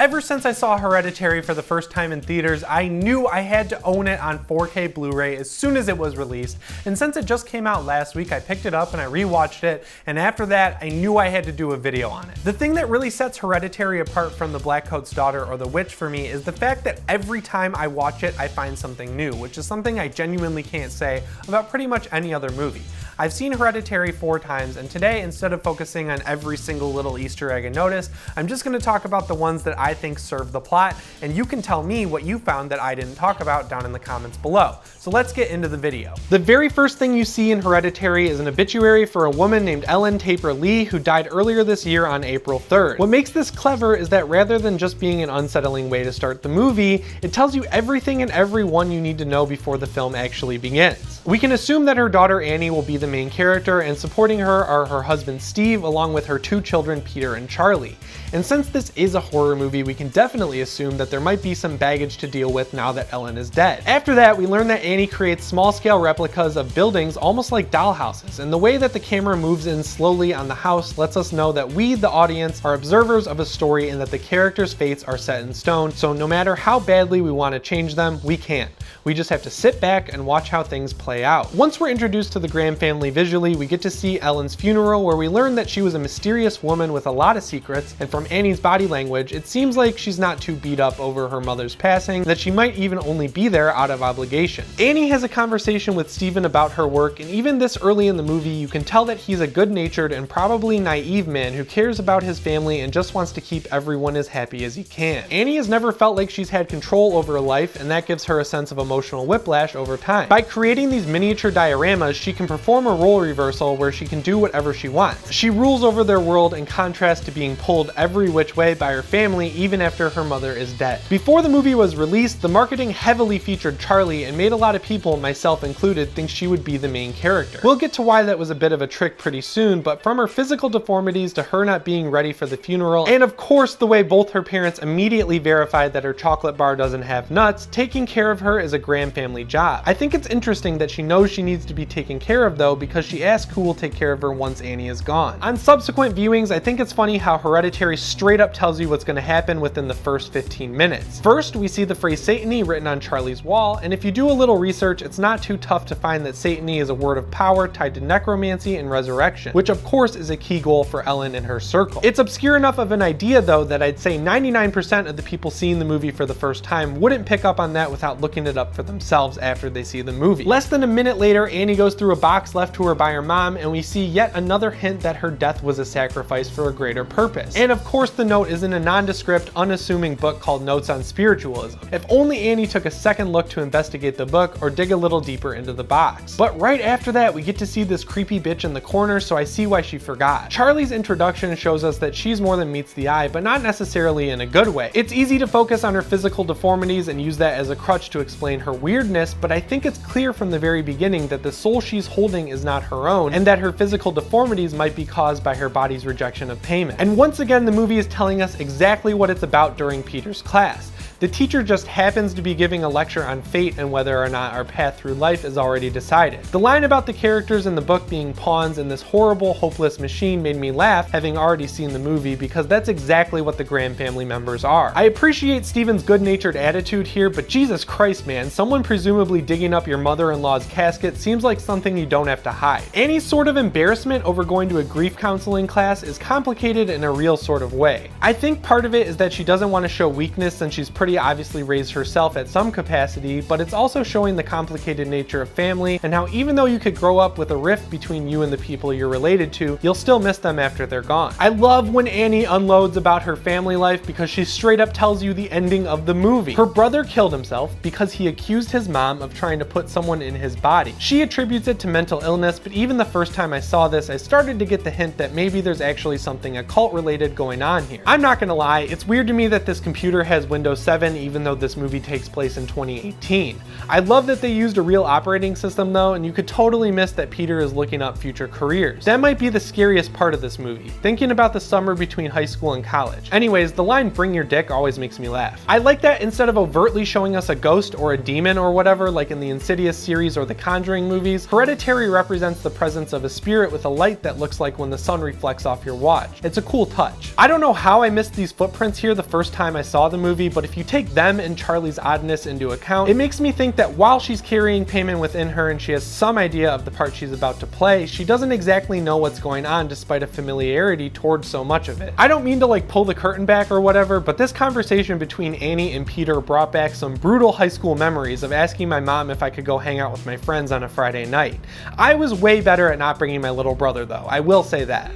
Ever since I saw Hereditary for the first time in theaters, I knew I had to own it on 4K Blu-ray as soon as it was released, and since it just came out last week, I picked it up and I rewatched it, and after that, I knew I had to do a video on it. The thing that really sets Hereditary apart from The Black Coat's Daughter or The Witch for me is the fact that every time I watch it, I find something new, which is something I genuinely can't say about pretty much any other movie. I've seen Hereditary 4 times, and today, instead of focusing on every single little Easter egg I noticed, I'm just going to talk about the ones that I think serve the plot, and you can tell me what you found that I didn't talk about down in the comments below. So let's get into the video. The very first thing you see in Hereditary is an obituary for a woman named Ellen Taper Lee who died earlier this year on April 3rd. What makes this clever is that rather than just being an unsettling way to start the movie, it tells you everything and everyone you need to know before the film actually begins. We can assume that her daughter Annie will be the main character, and supporting her are her husband Steve along with her 2 children Peter and Charlie. And since this is a horror movie, we can definitely assume that there might be some baggage to deal with now that Ellen is dead. After that, we learn that Annie creates small-scale replicas of buildings almost like dollhouses, and the way that the camera moves in slowly on the house lets us know that we, the audience, are observers of a story and that the characters' fates are set in stone, so no matter how badly we want to change them, we can't. We just have to sit back and watch how things play out. Once we're introduced to the Graham family visually, we get to see Ellen's funeral, where we learn that she was a mysterious woman with a lot of secrets, and from Annie's body language, it seems like she's not too beat up over her mother's passing, that she might even only be there out of obligation. Annie has a conversation with Stephen about her work, and even this early in the movie, you can tell that he's a good-natured and probably naive man who cares about his family and just wants to keep everyone as happy as he can. Annie has never felt like she's had control over her life, and that gives her a sense of emotional whiplash over time. By creating these miniature dioramas, she can perform a role reversal where she can do whatever she wants. She rules over their world in contrast to being pulled every which way by her family even after her mother is dead. Before the movie was released, the marketing heavily featured Charlie and made a lot of people, myself included, think she would be the main character. We'll get to why that was a bit of a trick pretty soon, but from her physical deformities to her not being ready for the funeral, and of course the way both her parents immediately verified that her chocolate bar doesn't have nuts, taking care of her is a Graham family job. I think it's interesting that she knows she needs to be taken care of though, because she asks who will take care of her once Annie is gone. On subsequent viewings, I think it's funny how Hereditary straight up tells you what's going to happen within the first 15 minutes. First, we see the phrase Satany written on Charlie's wall, and if you do a little research, it's not too tough to find that Satany is a word of power tied to necromancy and resurrection, which of course is a key goal for Ellen and her circle. It's obscure enough of an idea though that I'd say 99% of the people seeing the movie for the first time wouldn't pick up on that without looking it up for themselves after they see the movie. Less than a minute later, Annie goes through a box left to her by her mom, and we see yet another hint that her death was a sacrifice for a greater purpose. And of course the note is in a nondescript, unassuming book called Notes on Spiritualism. If only Annie took a second look to investigate the book or dig a little deeper into the box. But right after that, we get to see this creepy bitch in the corner, so I see why she forgot. Charlie's introduction shows us that she's more than meets the eye, but not necessarily in a good way. It's easy to focus on her physical deformities and use that as a crutch to explain her weirdness, but I think it's clear from the very beginning that the soul she's holding is not her own, and that her physical deformities might be caused by her body's rejection of payment. And once again, the movie is telling us exactly what it's about during Peter's class. The teacher just happens to be giving a lecture on fate and whether or not our path through life is already decided. The line about the characters in the book being pawns in this horrible, hopeless machine made me laugh, having already seen the movie, because that's exactly what the Graham family members are. I appreciate Stephen's good-natured attitude here, but Jesus Christ, man, someone presumably digging up your mother-in-law's casket seems like something you don't have to hide. Annie's sort of embarrassment over going to a grief counseling class is complicated in a real sort of way. I think part of it is that she doesn't want to show weakness since she's pretty obviously raised herself at some capacity, but it's also showing the complicated nature of family and how even though you could grow up with a rift between you and the people you're related to, you'll still miss them after they're gone. I love when Annie unloads about her family life because she straight up tells you the ending of the movie. Her brother killed himself because he accused his mom of trying to put someone in his body. She attributes it to mental illness, but even the first time I saw this, I started to get the hint that maybe there's actually something occult related going on here. I'm not gonna lie, it's weird to me that this computer has Windows 7 2007, even though this movie takes place in 2018. I love that they used a real operating system though, and you could totally miss that Peter is looking up future careers. That might be the scariest part of this movie, thinking about the summer between high school and college. Anyways, the line "bring your dick" always makes me laugh. I like that instead of overtly showing us a ghost or a demon or whatever like in the Insidious series or the Conjuring movies, Hereditary represents the presence of a spirit with a light that looks like when the sun reflects off your watch. It's a cool touch. I don't know how I missed these footprints here the first time I saw the movie, but if you take them and Charlie's oddness into account, it makes me think that while she's carrying Payman within her and she has some idea of the part she's about to play, she doesn't exactly know what's going on despite a familiarity towards so much of it. I don't mean to like pull the curtain back or whatever, but this conversation between Annie and Peter brought back some brutal high school memories of asking my mom if I could go hang out with my friends on a Friday night. I was way better at not bringing my little brother though, I will say that.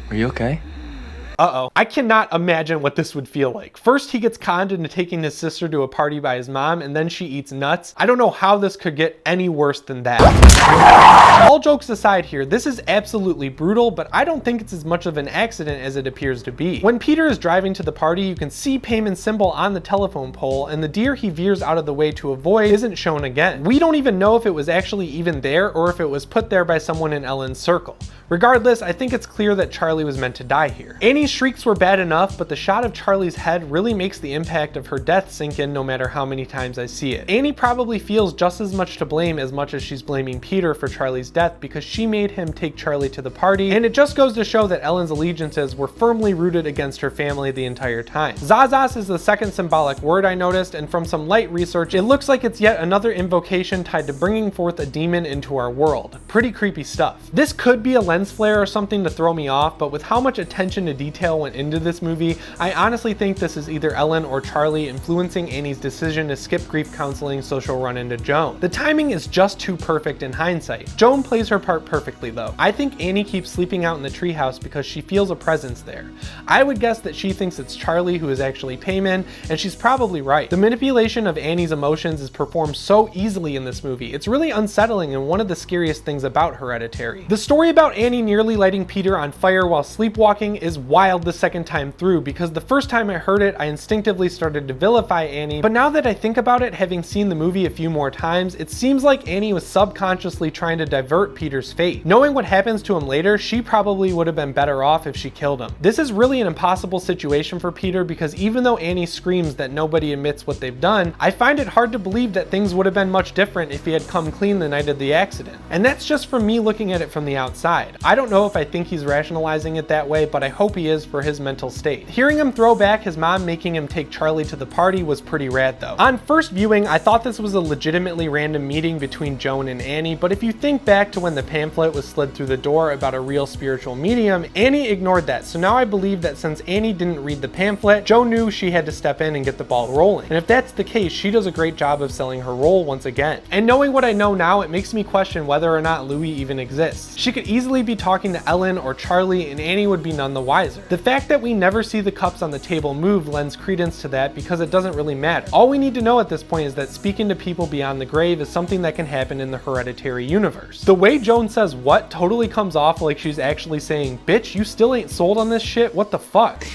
Are you okay? Uh-oh. I cannot imagine what this would feel like. First, he gets conned into taking his sister to a party by his mom, and then she eats nuts. I don't know how this could get any worse than that. All jokes aside here, this is absolutely brutal, but I don't think it's as much of an accident as it appears to be. When Peter is driving to the party, you can see Payman's symbol on the telephone pole, and the deer he veers out of the way to avoid isn't shown again. We don't even know if it was actually even there or if it was put there by someone in Ellen's circle. Regardless, I think it's clear that Charlie was meant to die here. Annie's shrieks were bad enough, but the shot of Charlie's head really makes the impact of her death sink in no matter how many times I see it. Annie probably feels just as much to blame as much as she's blaming Peter for Charlie's death because she made him take Charlie to the party, and it just goes to show that Ellen's allegiances were firmly rooted against her family the entire time. Zazas is the second symbolic word I noticed, and from some light research, it looks like it's yet another invocation tied to bringing forth a demon into our world. Pretty creepy stuff. This could be a lens flare or something to throw me off, but with how much attention to detail went into this movie, I honestly think this is either Ellen or Charlie influencing Annie's decision to skip grief counseling so she'll run into Joan. The timing is just too perfect in hindsight. Joan plays her part perfectly though. I think Annie keeps sleeping out in the treehouse because she feels a presence there. I would guess that she thinks it's Charlie who is actually Payman, and she's probably right. The manipulation of Annie's emotions is performed so easily in this movie. It's really unsettling and one of the scariest things about Hereditary. The story about Annie nearly lighting Peter on fire while sleepwalking is wild the second time through, because the first time I heard it, I instinctively started to vilify Annie, but now that I think about it, having seen the movie a few more times, it seems like Annie was subconsciously trying to divert Peter's fate. Knowing what happens to him later, she probably would have been better off if she killed him. This is really an impossible situation for Peter because even though Annie screams that nobody admits what they've done, I find it hard to believe that things would have been much different if he had come clean the night of the accident. And that's just from me looking at it from the outside. I don't know if I think he's rationalizing it that way, but I hope he is for his mental state. Hearing him throw back his mom making him take Charlie to the party was pretty rad though. On first viewing, I thought this was a legitimately random meeting between Joan and Annie, but if you think back to when the pamphlet was slid through the door about a real spiritual medium, Annie ignored that, so now I believe that since Annie didn't read the pamphlet, Joan knew she had to step in and get the ball rolling. And if that's the case, she does a great job of selling her role once again. And knowing what I know now, it makes me question whether or not Louis even exists. She could easily be talking to Ellen or Charlie, and Annie would be none the wiser. The fact that we never see the cups on the table move lends credence to that because it doesn't really matter. All we need to know at this point is that speaking to people beyond the grave is something that can happen in the Hereditary universe. The way Joan says what totally comes off like she's actually saying, "Bitch, you still ain't sold on this shit? What the fuck?"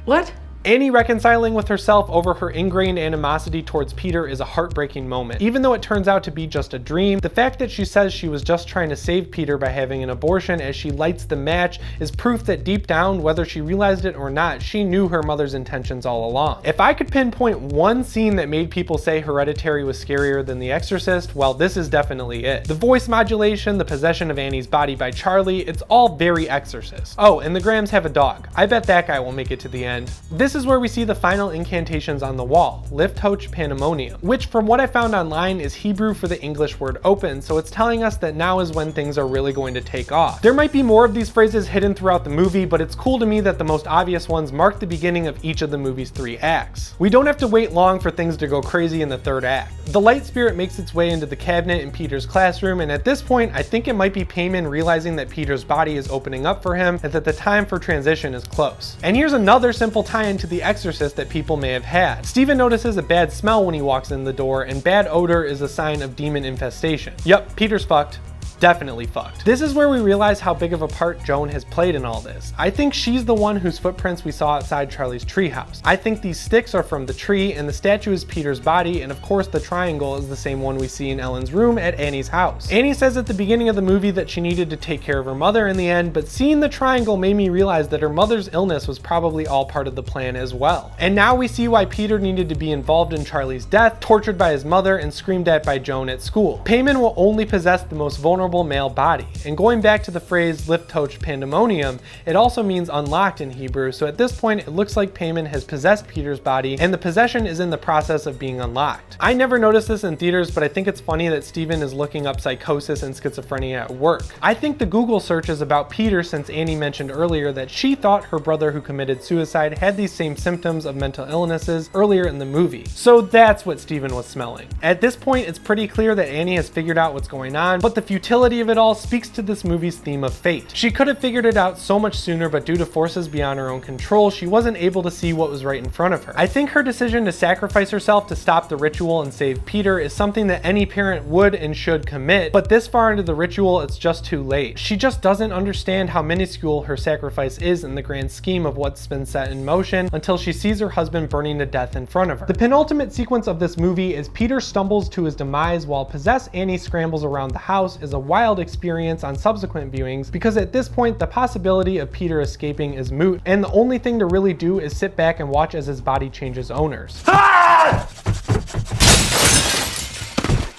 What? Annie reconciling with herself over her ingrained animosity towards Peter is a heartbreaking moment. Even though it turns out to be just a dream, the fact that she says she was just trying to save Peter by having an abortion as she lights the match is proof that deep down, whether she realized it or not, she knew her mother's intentions all along. If I could pinpoint one scene that made people say Hereditary was scarier than The Exorcist, well, this is definitely it. The voice modulation, the possession of Annie's body by Charlie, it's all very Exorcist. Oh, and the Grahams have a dog. I bet that guy will make it to the end. This is where we see the final incantations on the wall, Lift Hoch Pandemonium, which from what I found online is Hebrew for the English word open, so it's telling us that now is when things are really going to take off. There might be more of these phrases hidden throughout the movie, but it's cool to me that the most obvious ones mark the beginning of each of the movie's 3 acts. We don't have to wait long for things to go crazy in the 3rd act. The light spirit makes its way into the cabinet in Peter's classroom, and at this point I think it might be Payman realizing that Peter's body is opening up for him and that the time for transition is close. And here's another simple tie-in to The Exorcist that people may have had. Stephen notices a bad smell when he walks in the door, and bad odor is a sign of demon infestation. Yup, Peter's fucked. definitely fucked. This is where we realize how big of a part Joan has played in all this. I think she's the one whose footprints we saw outside Charlie's treehouse. I think these sticks are from the tree, and the statue is Peter's body, and of course the triangle is the same one we see in Ellen's room at Annie's house. Annie says at the beginning of the movie that she needed to take care of her mother in the end, but seeing the triangle made me realize that her mother's illness was probably all part of the plan as well. And now we see why Peter needed to be involved in Charlie's death, tortured by his mother, and screamed at by Joan at school. Payman will only possess the most vulnerable male body. And going back to the phrase Liftoch Pandemonium, it also means unlocked in Hebrew, so at this point it looks like Payman has possessed Peter's body, and the possession is in the process of being unlocked. I never noticed this in theaters, but I think it's funny that Steven is looking up psychosis and schizophrenia at work. I think the Google search is about Peter, since Annie mentioned earlier that she thought her brother who committed suicide had these same symptoms of mental illnesses earlier in the movie. So that's what Steven was smelling. At this point, it's pretty clear that Annie has figured out what's going on, but the futility of it all speaks to this movie's theme of fate. She could have figured it out so much sooner, but due to forces beyond her own control, she wasn't able to see what was right in front of her. I think her decision to sacrifice herself to stop the ritual and save Peter is something that any parent would and should commit, but this far into the ritual, it's just too late. She just doesn't understand how minuscule her sacrifice is in the grand scheme of what's been set in motion until she sees her husband burning to death in front of her. The penultimate sequence of this movie is Peter stumbles to his demise while possessed Annie scrambles around the house is a wild experience on subsequent viewings, because at this point the possibility of Peter escaping is moot, and the only thing to really do is sit back and watch as his body changes owners.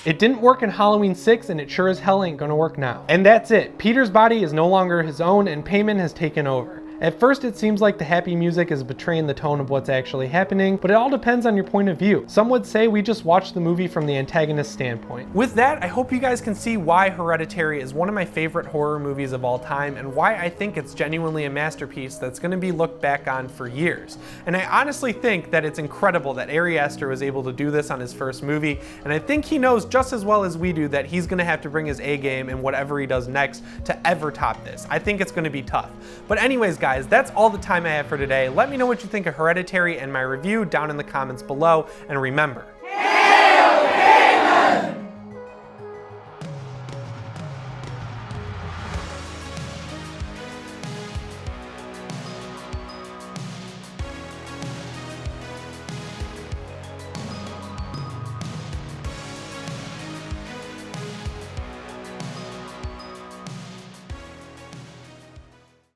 It didn't work in Halloween 6, and it sure as hell ain't gonna work now. And that's it. Peter's body is no longer his own, and Payman has taken over. At first it seems like the happy music is betraying the tone of what's actually happening, but it all depends on your point of view. Some would say we just watched the movie from the antagonist's standpoint. With that, I hope you guys can see why Hereditary is one of my favorite horror movies of all time, and why I think it's genuinely a masterpiece that's going to be looked back on for years. And I honestly think that it's incredible that Ari Aster was able to do this on his first movie, and I think he knows just as well as we do that he's going to have to bring his A game in whatever he does next to ever top this. I think it's going to be tough. But anyways, guys, that's all the time I have for today. Let me know what you think of Hereditary and my review down in the comments below, and remember,